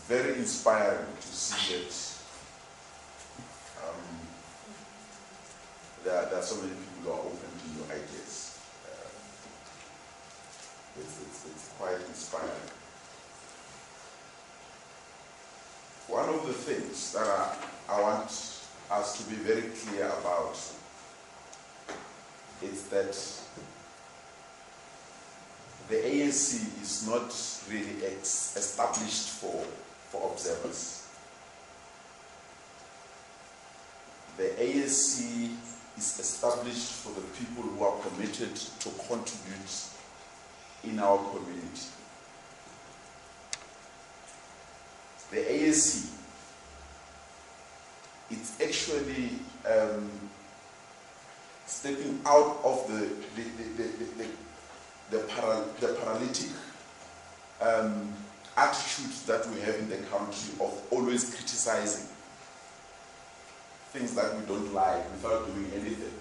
very inspiring to see that there are so many people who are open to new ideas. It's quite inspiring. One of the things that I want us to be very clear about is that the ASC is not really established for observers. The ASC is established for the people who are committed to contribute in our community. The ASC, it's actually stepping out of the paralytic attitude that we have in the country of always criticizing things that we don't like without doing anything.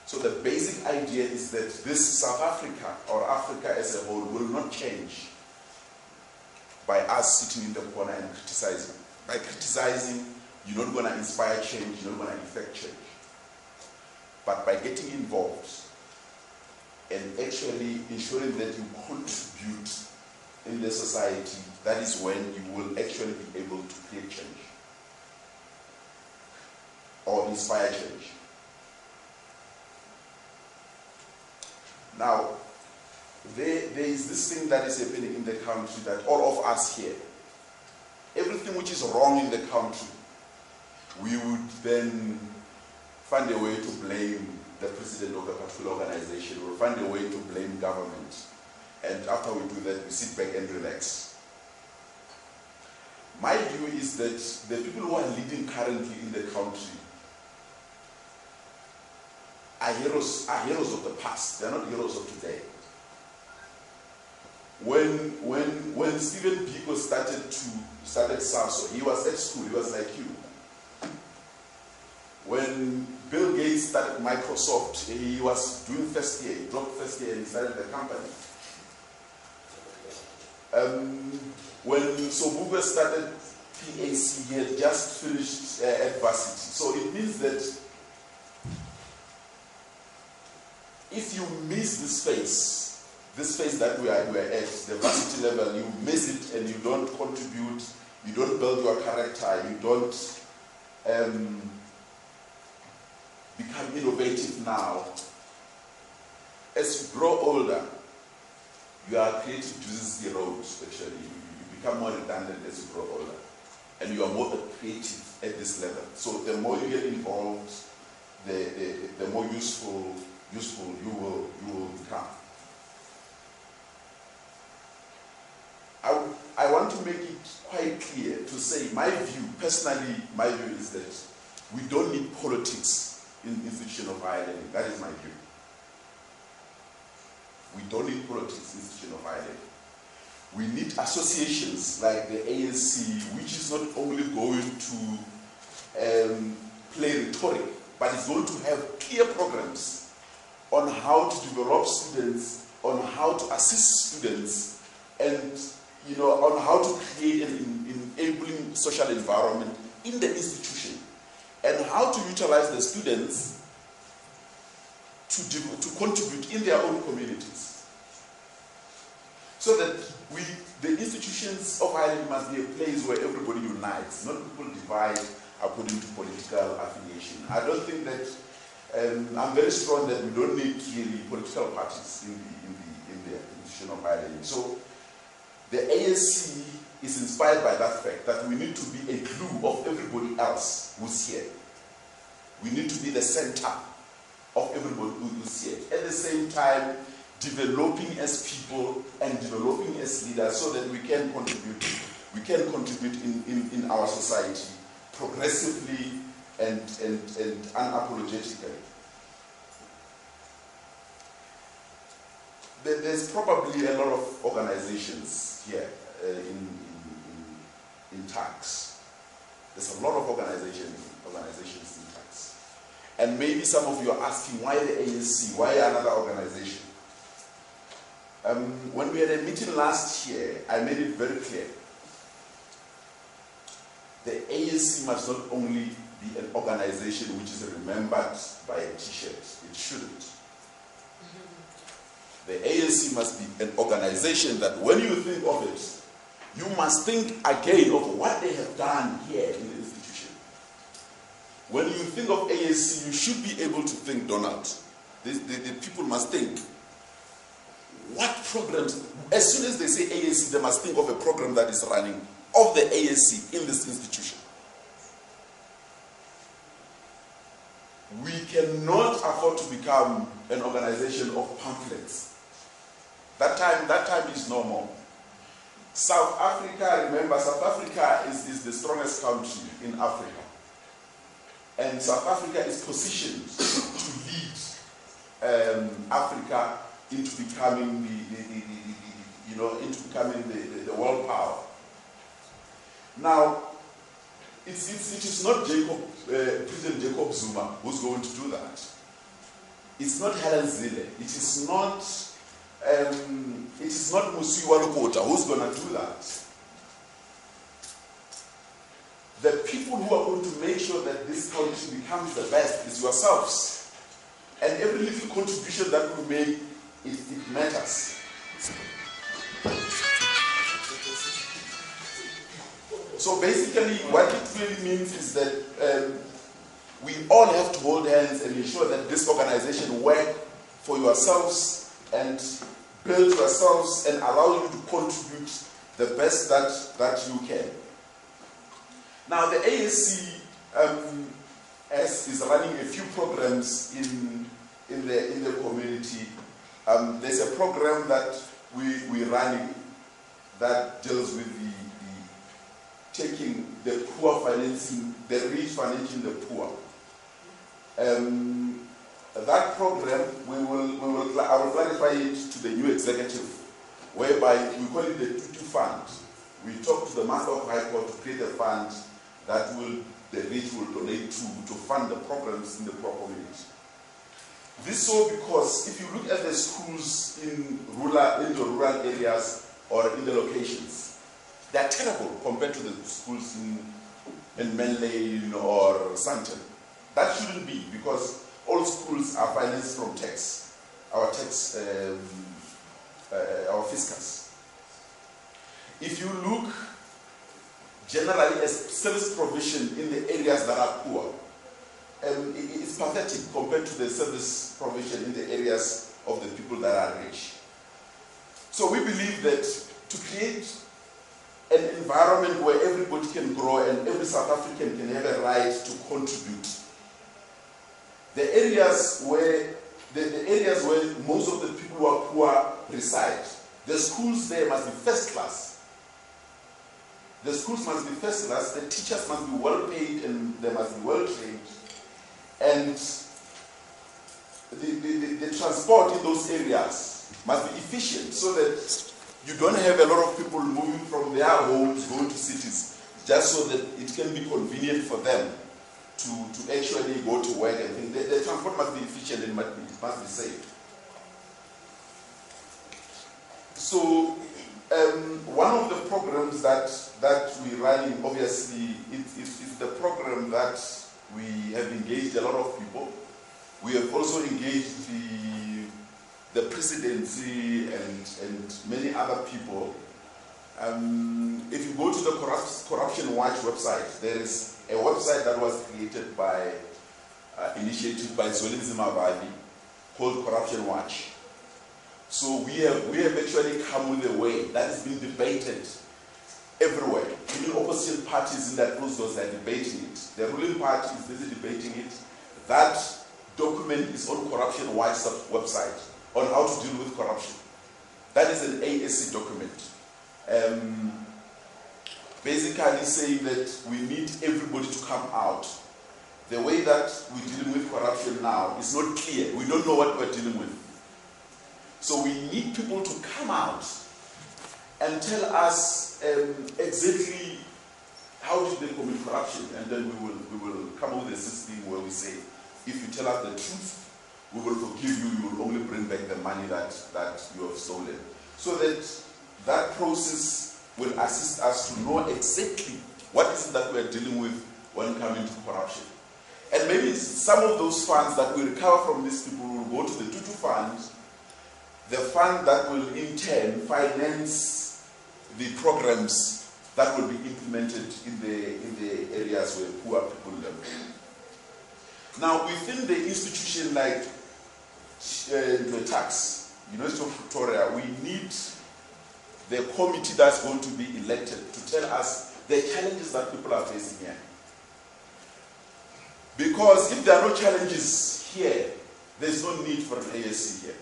So the basic idea is that this South Africa, or Africa as a whole, will not change by us sitting in the corner and criticizing. By criticizing, you're not going to inspire change, you're not going to effect change. But by getting involved and actually ensuring that you contribute in the society, that is when you will actually be able to create change or inspire change. Now, there is this thing that is happening in the country that all of us here, everything which is wrong in the country, we would then find a way to blame the president of the particular organization, or find a way to blame government. And after we do that, we sit back and relax. My view is that the people who are leading currently in the country are heroes of the past. They're not heroes of today. When Stephen Biko started SASO, he was at school, he was like you. When Bill Gates started Microsoft, he was doing first year, he dropped first year and he started the company. When Sobukwe started PAC, he had just finished adversity. So it means that if you miss this phase that we are at, the varsity level, you miss it and you don't contribute, you don't build your character, you don't become innovative now. As you grow older, your creative juices erodes, actually. You become more redundant as you grow older. And you are more creative at this level. So the more you get involved, the more useful you will become. I want to make it quite clear to say my view, personally, my view is that we don't need politics in the institution of higher learning. That is my view. We don't need politics in the institution of higher learning. We need associations like the ASC, which is not only going to play rhetoric, but it's going to have clear programs on how to develop students, on how to assist students, and on how to create an enabling social environment in the institution, and how to utilize the students to contribute in their own communities. So that the institutions of higher learning must be a place where everybody unites, not people divide according to political affiliation. I don't think that, I'm very strong that we don't need really political parties in the institution of higher learning. So the ASC is inspired by that fact that we need to be a glue of everybody else who's here. We need to be the center of everybody who's here. At the same time, developing as people and developing as leaders so that we can contribute. We can contribute in our society progressively and unapologetically. There's probably a lot of organizations here in tax. There's a lot of organizations in tax. And maybe some of you are asking, why the ASC? Why another organization? When we had a meeting last year, I made it very clear. The ASC must not only be an organization which is remembered by a t-shirt. It shouldn't. The ASC must be an organization that when you think of it, you must think again of what they have done here in the institution. When you think of ASC, you should be able to think, Donald. The people must think, what programs, as soon as they say ASC, they must think of a program that is running of the ASC in this institution. We cannot afford to become an organization of pamphlets. That time is no more. South Africa, remember, South Africa is the strongest country in Africa. And South Africa is positioned to lead Africa into becoming the world power. Now, it is not President Jacob Zuma who's going to do that. It's not Helen Zille. It is not Musiwa Lokota who's going to do that. The people who are going to make sure that this country becomes the best is yourselves. And every little contribution that we make, it matters. So basically, what it really means is that we all have to hold hands and ensure that this organization works for yourselves and build yourselves and allow you to contribute the best that you can. Now, the ASC is running a few programs in the community. There's a program that we're running that deals with the taking the poor financing, the rich financing the poor. That program, I will clarify it to the new executive, whereby we call it the Tutu Fund. We talk to the Master of High Court to create a fund that the rich will donate to fund the programs in the poor community. This so because if you look at the schools in the rural areas or in the locations, they are terrible compared to the schools in Manley or Sandton. That shouldn't be, because all schools are financed from tax, our fiscus. If you look generally at service provision in the areas that are poor, it's pathetic compared to the service provision in the areas of the people that are rich. So we believe that to create an environment where everybody can grow and every South African can have a right to contribute. The areas where most of the people who are poor reside, the schools there must be first class. The schools must be first class, the teachers must be well paid and they must be well trained. And the transport in those areas must be efficient so that you don't have a lot of people moving from their homes going to cities, just so that it can be convenient for them to actually go to work and things. The transport must be efficient and it must be safe. So one of the programs that we're running, obviously, it's the program that we have engaged a lot of people. We have also engaged the presidency and many other people. If you go to the Corruption Watch website, there is a website that was created initiated by Zolinzima Vavi, called Corruption Watch. So we have actually come with a way that has been debated everywhere. Even opposition parties in that process are debating it. The ruling party is busy debating it. That document is on Corruption Watch website on how to deal with corruption. That is an ASC document. Basically saying that we need everybody to come out. The way that we're dealing with corruption now is not clear. We don't know what we're dealing with. So we need people to come out and tell us exactly how did they commit corruption, and then we will come up with a system where we say, if you tell us the truth, we will forgive you, you will only bring back the money that you have stolen. So that process will assist us to know exactly what is it that we are dealing with when coming to corruption. And maybe some of those funds that we recover from these people will go to the Tutu Fund, the fund that will in turn finance the programs that will be implemented in the areas where poor people live. Now, within the institution like the tax, University of Pretoria, we need the committee that's going to be elected to tell us the challenges that people are facing here. Because if there are no challenges here, there's no need for an ASC here.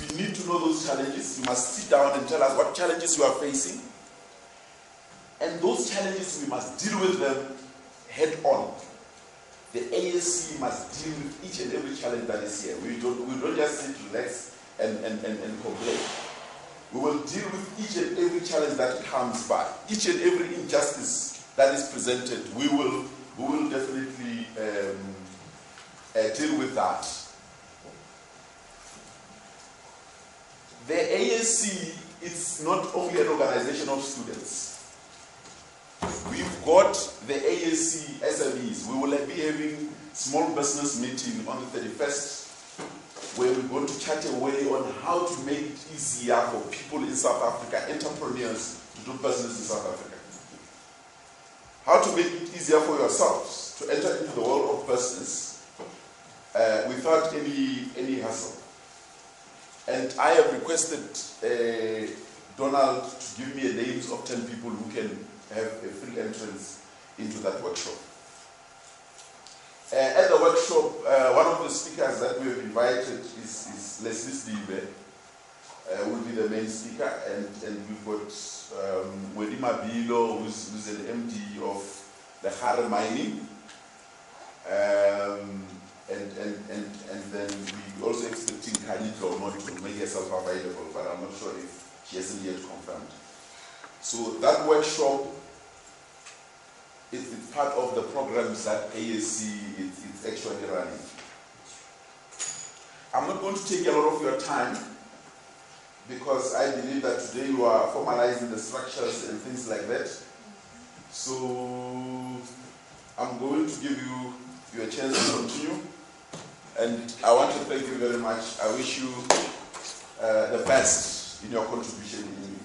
We need to know those challenges. You must sit down and tell us what challenges you are facing. And those challenges, we must deal with them head on. The ASC must deal with each and every challenge that is here. We don't just sit, relax, and complain. We will deal with each and every challenge that comes by. Each and every injustice that is presented, we will definitely deal with that. The ASC is not only an organization of students. We've got the ASC SMEs. We will be having small business meeting on the 31st, where we're going to chat a way on how to make it easier for people in South Africa, entrepreneurs, to do business in South Africa. How to make it easier for yourselves to enter into the world of business without any hassle. And I have requested Donald to give me the names of 10 people who can have a free entrance into that workshop. At the workshop, one of the speakers that we have invited is Leslie Steve, will be the main speaker, and we've got Wedima Bilo, who's an MD of the Hare Mining, and then we're also expecting Kanito to make herself available, but I'm not sure if she hasn't yet confirmed. So that workshop is part of the programs that ASC is actually running. I'm not going to take a lot of your time because I believe that today you are formalizing the structures and things like that. So I'm going to give you a chance to continue. And I want to thank you very much. I wish you the best in your contribution in